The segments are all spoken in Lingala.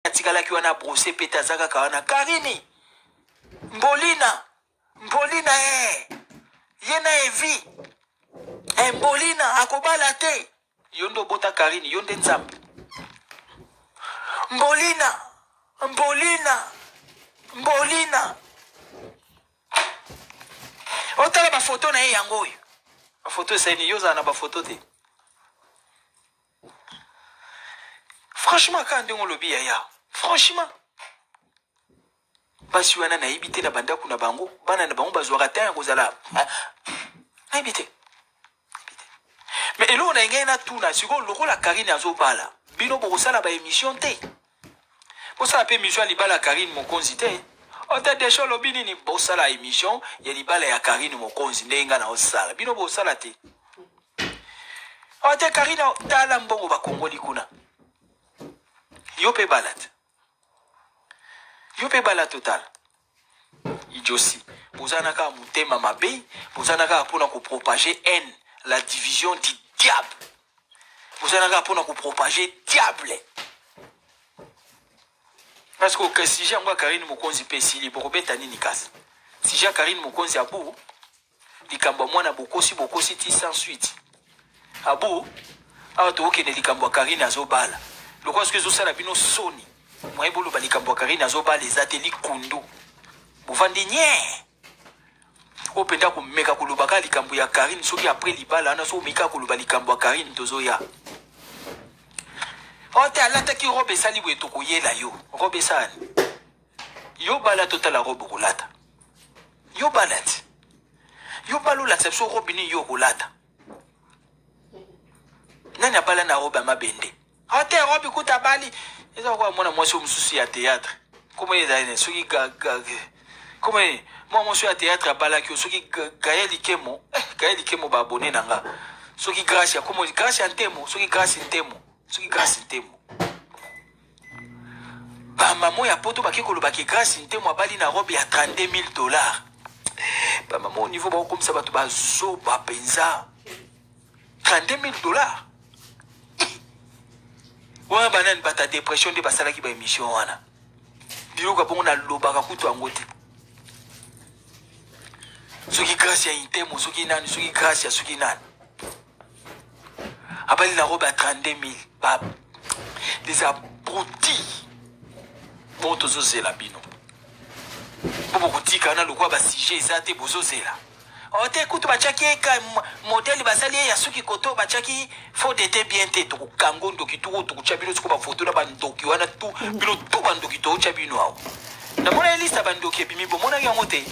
Atikala ki wana brosser petazaka kawana Karini. Mbolina yena evi. Mbolina akobala te. Yondo bota Karini yonde nzambe. Mbolina. Otala ba photo na yango yo. Ba photo eseni yoza na ba photo te. Franchement quand ndongo lobi ya. Franchement. Basi wana na ibite na banda kuna bango, bana na bango bazwaka ta kozala. Na ibite. Mais elo na ngena tuna siko lokola Karine azobala. Bino bokosala ba émission te. Bosala pe émission libala Karine mokonzi te. Ota desho lobini ni bosala émission ya libala ya Karine mokonzi ndenga na osala. Bino bosala te. Ota Karine tala mbongo ba Kongoli kuna. Yope bala total. Idiosi. Bozanaka mutema mabe, bozanaka pona ko propager haine, la division du diable. Bozanaka pona ko propager diable. Parce que si j'ai ngwa Karine mokonzi pesili boko beta nini kasa. Si j'ai Karine mokonzi abu, likamba mwana bokosi ti sans suite. Abu, ato okene likamba Karine azobala. Loko ce que zo sala bino soni. Moi bolo balikambo Karine azobala ezateli kundu. Buvandi nye. Openda ko meka kolobaka likambo ya Karine soki après libala na so meka koloba likambo ya Karine tozoya. Ote alata ki robe sali bwe tokoyela yo. Robe sali. Yo bala totala robe kolata. Yo balat. Yo balo la sepso robe ni yo kolata. Nani abala na robe mabende. Ote robe kuta bali. Eza kwa mwana mwasi mususu ya théâtre. Comment est soki comment moi monsieur à théâtre abala ki soki Gaël Ikemo ba abonné nanga. Soki grâce ya comment grâce ntemo, soki grâce ntemo. Ba maman ya poto ba kekolo ba ki grâce ntemo abali na robe ya $32,000. Ba maman au niveau ba comme ça ba to ba zo ba penza. $32,000. Wana banane bata dépression de basala ki ba émission wana. Bilo ka bongo na lobaka kutu angote. Soki grâce ya intemo, soki nani, soki grâce ya soki nani. Abali na robe à 32,000. Bab. Les abrutis. Bon tozo zela bino. Bobo kutika na lokwa ba sujet ezate bozo zela. Ote kutu bachaki eka modèle basali ya suki koto bachaki faut d'été bien te to kango ndoki to to chabino ko ba photo na bandoki wana tu bino to bandoki to chabino awo. Na mona lista bandoki bimi bo mona yango te.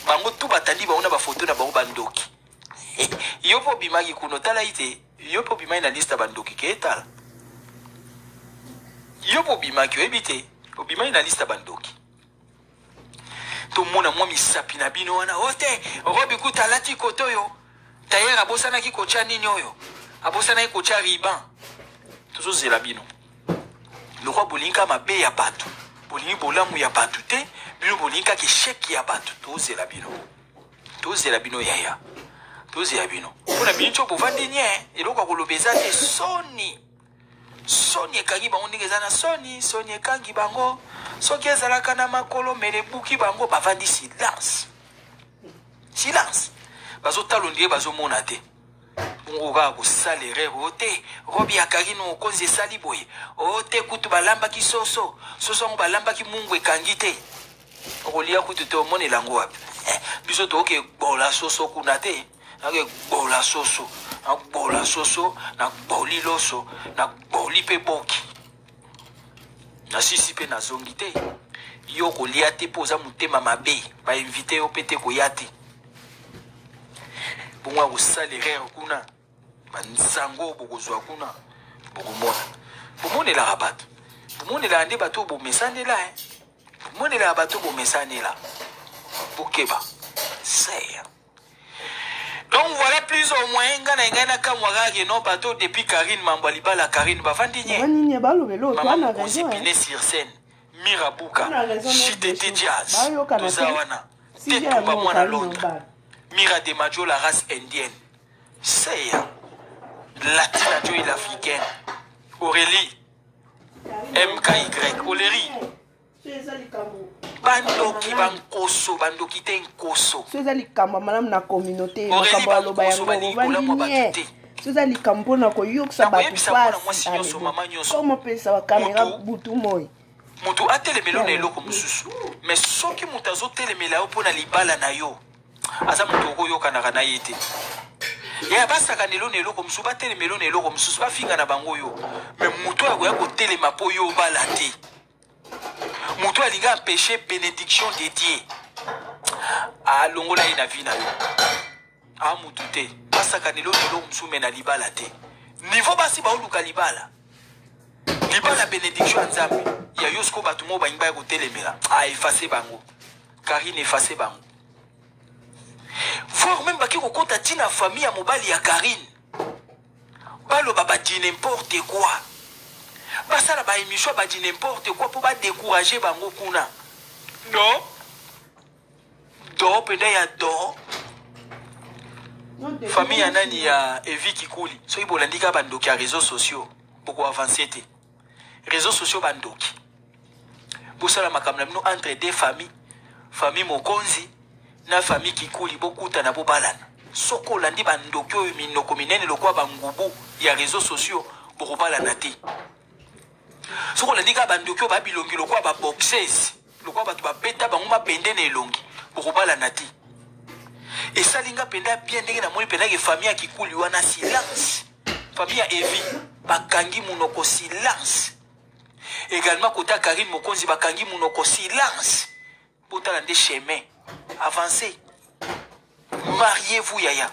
Bango tu batandi ba ona ba photo na ba bandoki. Yopo bimaki kuno tala ite yopo bimai na lista bandoki ketala. Yopo bimaki ebite obimai na lista bandoki. To mona mwa misapi na bino wana ote robi kuta lati koto yo tayera bosana ki kocha nini oyo abosana ki kocha riban tozo zela bino lokwa bolinka mabe ya batu bolingi bolamu ya batu te bino bolinka ki sheki ya batu tozo zela bino yaya tozo ya bino pona bincho bovandi nye eloko kolobeza te soni ekangi bango ndenge eza na soni ekangi bango soki ezalaka na makolo mele buki bango bavandi silence bazotalo ndiye bazomona te bongo kaka kosala erreur ote robi ya Karine mokonzi esali boye ote kutu balambaki soso yango balambaki mungu ekangi te okolia kutu te omonela yango wapi biso tooke egbola soso kuna te akegbola soso nakbola soso nakboli loso nakboli pe boki nasisi pe nazongi te yo kolia te poza mutema mabe ba invité yo pete koya te bongo kosala erreur kuna banzango bokozwa kuna bokomona bomonelaka bato bomonelaka nde bato bomesanela bomonelaka bato bomesanela bokeba ser. Donc voilà plus ou moins ngana kamwaka non bateau depuis Karine mambo libala Karine bafandi nye maman kozipine sur scène Mirabuka JTT Jazz tozawana tetumba mwana Londres Mira de Majo la race indienne c'est Latina Joy l'africaine Aurélie MKY oleri bandoki bankoso bandoki te nkoso soza likambo malamu na communauté makambo aloba yango ovandi nie soza likambo mpona koyokisa bato pasi komopesa bakamera butu moi mutu atelemela na eloko mosusu mais soki mutu azotelemela yo mpona libala na yo aza mutu okoyokanaka na ye te ya basaka nelo na eloko mosusu batelemelo na eloko mosusu bafinga na bango yo mais mutu akoya kotelema mpo yo obala te mutu alinga empêche bénédiction de Dieu alongola ye na vi na yo mutu te basaka nelo na eloko mosusu me na libala te niveau basi baoluka libala bénédiction ya nzambe ya yo siko bato mo balingi baya kotelemela efase bango Karine efase bango voire même baki kokota ntina famille ya mobali ya Karine baloba badi n'importe quoi basala baémission badi n'importe quoi mpo badécourage bango kuna non do penda ya do famille ya nani ya Evi Kikuli soki bolandika bandoki ya réseaux sociaux boko avancer te réseaux sociaux bandoki bosala makambo na bino entre deux familles famille mokonzi na famille Kikuli bokutana bobalana soko olandi bandoki oyo minoko minene lokwa bangubu ya réseaux sociaux bokobalana te soko olandi kaka bandoki oyo babilongi lokwa baboxes lokwa bato babeta bango mabende na elongi bokobalana te esalinga penda bien ndenge na moni pendake famille ya Kikuli wana silence famille ya Evi bakangi munoko silence également kota Karine Mokonzi bakangi munoko silence botala nde chemin avancez mariez-vous yaya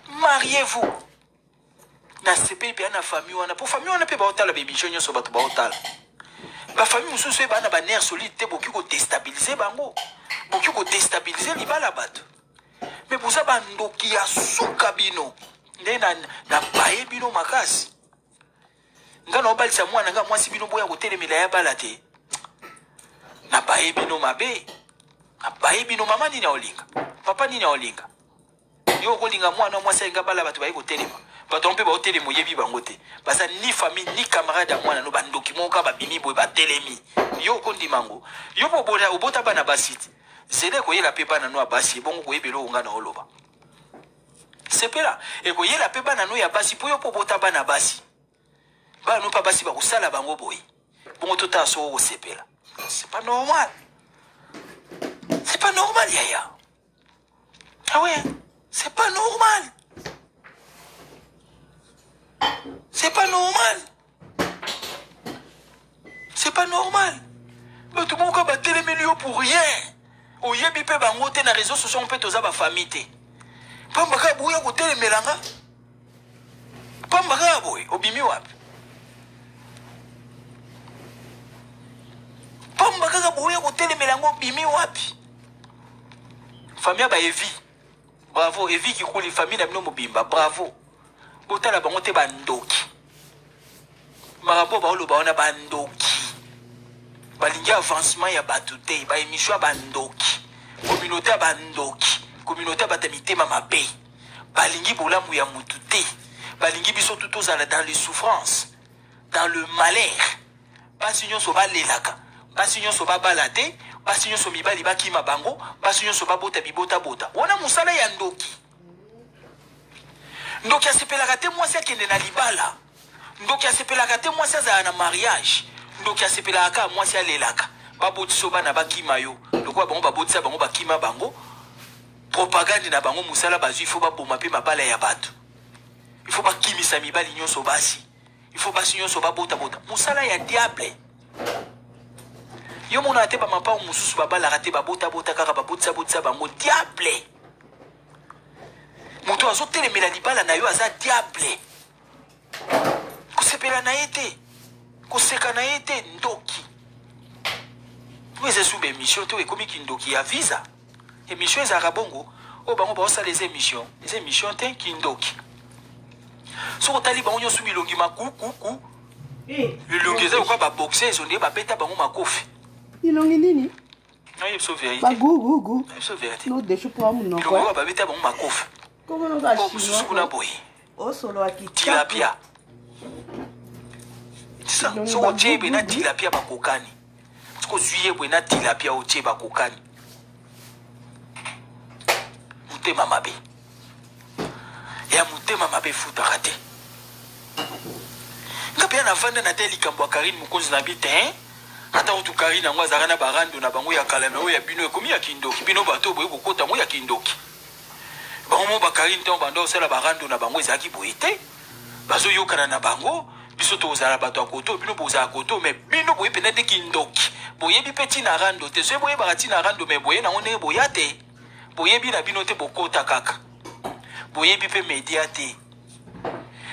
mariez-vous na sepeli pe na famille wana pour famille wana pe baotala bémission nyonso bato baotala ba famille mosusu ebana ba nerf solide te boki ko déstabiliser bango boki ko déstabiliser libala bato mais boza bandoki ya suka bino nde na baye bino makasi nga na obalisa mwana nga mwasi bino boya kotelemela ya bala te na baye bino mabe na baye bino mama nini aolinga papa nini aolinga yo okolinga mwana mwasi alinga bala bato baye kotelema bato mpe baotelema oyebi bango te baza ni famille ni camarade ya mwana no bandoki moko babimi boye batelemi yo okondimango yo obota bana basi te zele koyela mpe bana no ya basi ebongo koyebela oyo nga na oloba sepela ekoyela mpe bana no ya basi mpo yo mpo obota bana basi bana no mpa basi bakosala bango boye bongo totala so okosepela c'est pas normal c'est pas normal yaya ah ouais c'est pas normal c'est pas normal c'est pas normal bato moko batelemeli yo pour rien oyebi mpe bango te na réseaux sociaux mpe toza bafamille te pambaka boya kotelemelanga pambaka boye obimi wapi pambaka boya kotelemelanga obimi wapi famille ya baevi bravo Evi Kikuli famille na bino mobimba bravo botala bango te bandoki makambo baoloba wana bandoki balingi avancement ya bato te baémission ya bandoki communauté ya bandoki communauté ya bato mitema mabe balingi bolamu ya mutu te balingi biso tu tozala dans les souffrances dans le malheur basi nyonso balelaka basi nyonso babala te basi nyonso mibali bakima bango basi nyonso babota bibota wana mosala ya ndoki ndoki asepelaka te mwasi akende na libala ndoki asepelaka te mwasi azala na mariage ndoki asepelaka kaka mwasi alelaka babotisa bana bakima yo lokola bango babotisa bango bakima bango propagande na bango mosala bazwi ifo baboma mpe mabala ya bato ifo bakimisa mibali nyonso basi ifo basi nyonso babota mosala ya diable yo mona te bamapao mosusu babalaka te babota kaka babotisa bango diable moto azotelemela libala na yo aza diable kosepela na ye te koseka na ye te ndoki po eza esu baémission to ekomi kindoki ya visa émission ezalaka bongo oyo bango baosala eza émission te kindoki soki otali bango nyonso bilongi makukuku bilongi eza lokwa baboxe ezo nde babeta bango makofi ilongi nini nayebiso vérité bagugugu nayebiso vérité nodeshu mpo amunoko bilongi oyo babeta bango makofi mosusu kuna boye osolo tilapia ça so otiebe na tilapia bakokani ko zuye bwe na tilapia otiebe bakokani mutema mabe ya mutema mabe futaka te ngapia na vanda na te likambo ya Karine Mokonzi na bite hein ata utu Karine yango azaka na barando na bango ya kala na oyo ya bino ekomi ya kindoki bino bato boye kokota mo ya kindoki bango mo ba Karine te bando osala barando na bango ezalaki boye te bazo yokana na bango biso tozala bato ya koto bino bozala koto mais bino boye pene te kindoki boyebi pe tina rando te so boye baka tina rando mais boye nango ndenge boya te boyebi na bino te bokota kaka boyebi pe media te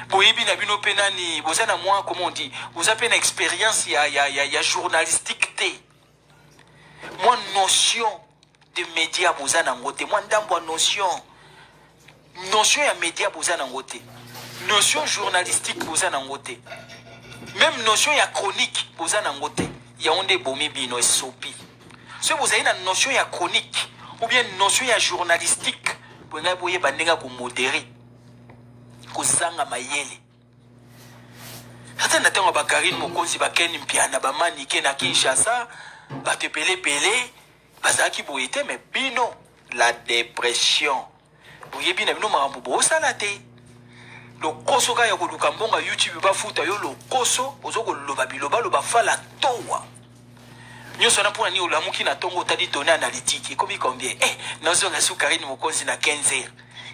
boyebi na bino pe nani boza na moi comment on dit boza pe na expérience ya journalistique te moi notion de média boza nango te moi ndambo notion ya média boza nango te notion journalistique boza nango te même notion ya chronique boza nango te ya onde bomi bino esopi so boza ina notion ya chronique ou bien notion ya journalistique bonga boye bandenga ko modérer kozanga mayele hata na tango ba Karine Mokonzi bakeni mpiana ba manike na Kinshasa batepele bazaki boye te mais bino la dépression boye bina bino makambo bosala te lokoso ka ya koluka mbonga YouTube bafuta yo lokoso ozoko loba biloba loba fala towa nyoso na pona ni olamuki na tongo tadi donner analytique ekomi combien nazonga su Karine Mokonzi na 15h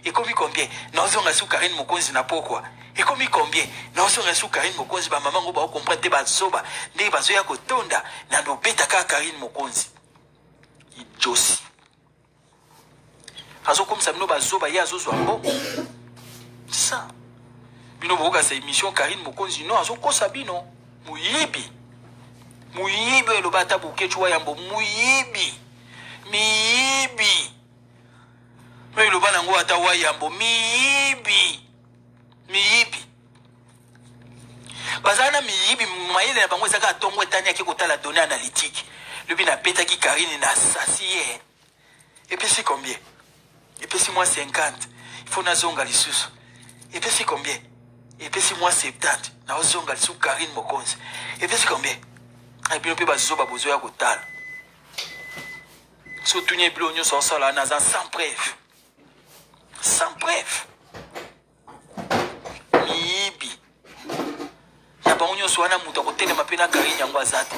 ekomi combien nazonga su Karine Mokonzi na pokwa ekomi combien nazonga su Karine Mokonzi ba mama ngo ba comprendre te bazoba ndenge bazo ya kotonda na ndobeta ka Karine Mokonzi ijosi azo comme ça bino bazoba ya azozwa mbongo ça bino boka sa émission Karine Mokonzi non azo kosa bino muyibi lo bata buke chwa yambo muyibi miyibi me lo bana ngo ata wa yambo miyibi bazana miyibi mayele na bango zaka tongo etani yake kotala données analytiques le bina peta ki Karine na sasiye et puis c'est combien et puis c'est moi 50 il faut na zonga lisusu et puis c'est combien et puis c'est moi 70 na zonga lisusu Karine Mokonzi et puis c'est combien et puis on peut bazoba bozo ya kotala so tunye bilo nyo so sala na sans preuve miibi ya bango nyo so wana muta kotele mapena Karine yango azate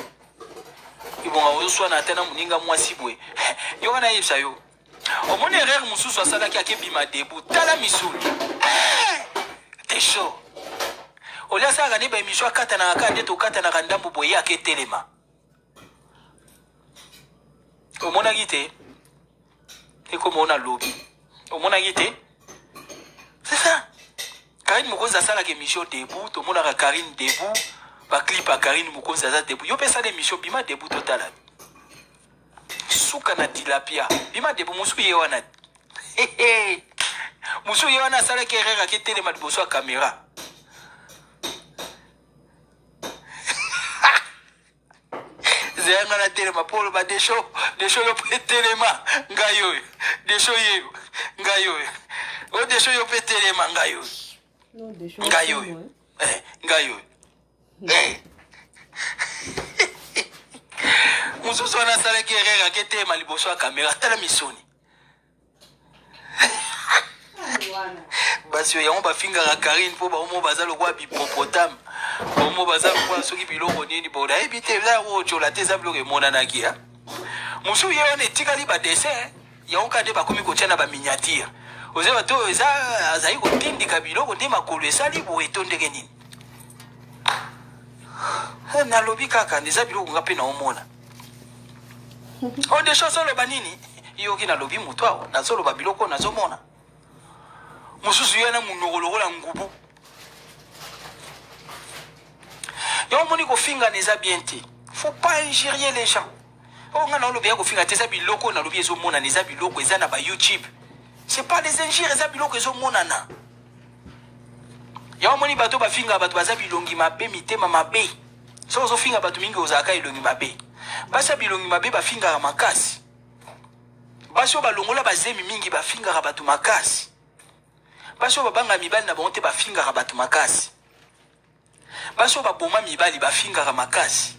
ibonga ozo na tena muninga mwasi bwe yo wana yebisa yo omone erreur mususu asalaki akebima debu tala misulu te show olia saka ne ba emission akata na akande to kata na kandambo boye aketelema omona gite ekomona lobi omona gite c'est ça Karine Mokonzi asalaka émission debout tomona ka Karine debout ba clip à Karine Mokonzi aza debout yo pesa l'émission bima debout total suka na tilapia bima debout musu ye wana musu ye wana asalaka erreur aketelema liboso ya caméra zéanga na telema polo ba de show yo petelema ngayo de show yeyo ngayo o de show yo petelema ngayo ngayo ngayo mususu wana asalaki erreur aketema liboso ya kamera tala misoni basi yango bafingaka Karine mpo baomo baza lokwa bipopotame baomo baza lokwa soki biloko nini boda ebi te eza ocola te eza biloko emonanaki ya mosusu ye wana etikali badessin yango ka nde bakomi kotia na baminiature oza bato oyo eza azali kotindika biloko nde makolo esali boye to ndenge nini nalobi kaka eza biloko nga mpe naomona odesho azoloba nini yoki nalobi moto awa nazoloba biloko nazomona mususu yana munokolokola ngubu yo moni kofinga neza bien te faut pas injurier les gens on a lobi ya kofinga te za biloko na lobi ezomona neza biloko eza na ba YouTube c'est pas des injures eza biloko ezomona na yo moni bato bafinga bato baza bilongi mabe mitema mabe so ozofinga bato mingi ozaka ilongi mabe basa bilongi mabe bafinga makasi baso balongola bazemi mingi bafinga bato makasi baso babanga mibali na bonte bafinga bato makasi Baso ba boma mibali ba finga makasi.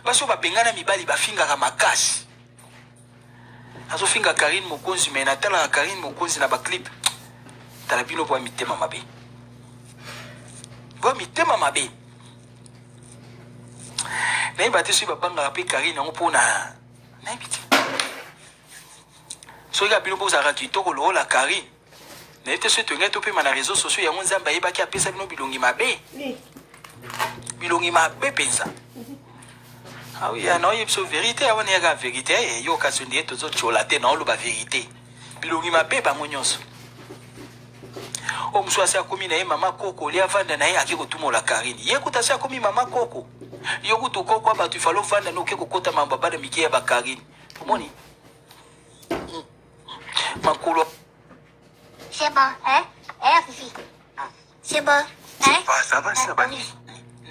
Baso ba bengana mibali ba finga makasi. Azo finga Karine Mokonzi mais na tala Karine Mokonzi na ba clip. Tala bino bo mitema mabe. Bo mitema mabe. Na ibate so ba banga pe Karine ngo pona. Na ibiti. So ga bino bo za rakito ko lo la Karine. Na ete so to ngeto pe na réseaux sociaux ya nzamba yeba ki apesa bino bilongi mabe. Bilongi mabe pensa. Ah oui, non, il y a une vérité, on est la vérité, et il y a occasion de tout autre chose, non, la vérité. Bilongi mabe ba ngonyos. O mswa sa komi na mama koko, li avanda na aki ko tumo la Karine. Ye kuta sa komi mama koko. Yo kuto koko ba tu falo vanda no ke ko kota mamba ba de mikia ba Karine. Moni. Makolo. C'est bon, hein? Fifi. C'est bon, hein? Ça va,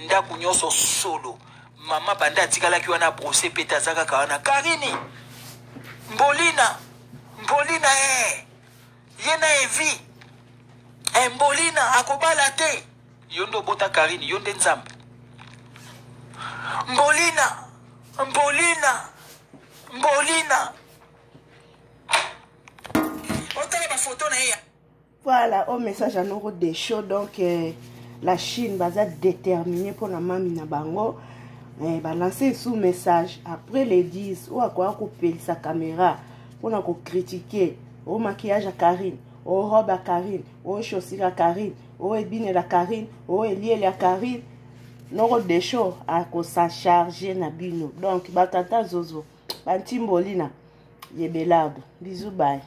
nda kunyoso solo. Mama banda tikala ki wana brosser peta zaka kawana Karine. Mbolina yena evi. Mbolina akobala te. Yondo bota Karine yonde nzambe. Mbolina. Otala ba photo na ya. Voilà, au message à nous des shows donc la Chine va être déterminée pour la mami na bango. Balancer sous message après les 10 ou à quoi couper sa caméra pour nous critiquer au maquillage à Karine, au robe à Karine, au chaussures à Karine, au ébine à Karine, au lié à Karine. Nous des shows à quoi ça charger na bino. Donc batata zozo, bantimbolina, yebelardo. Bisous bye.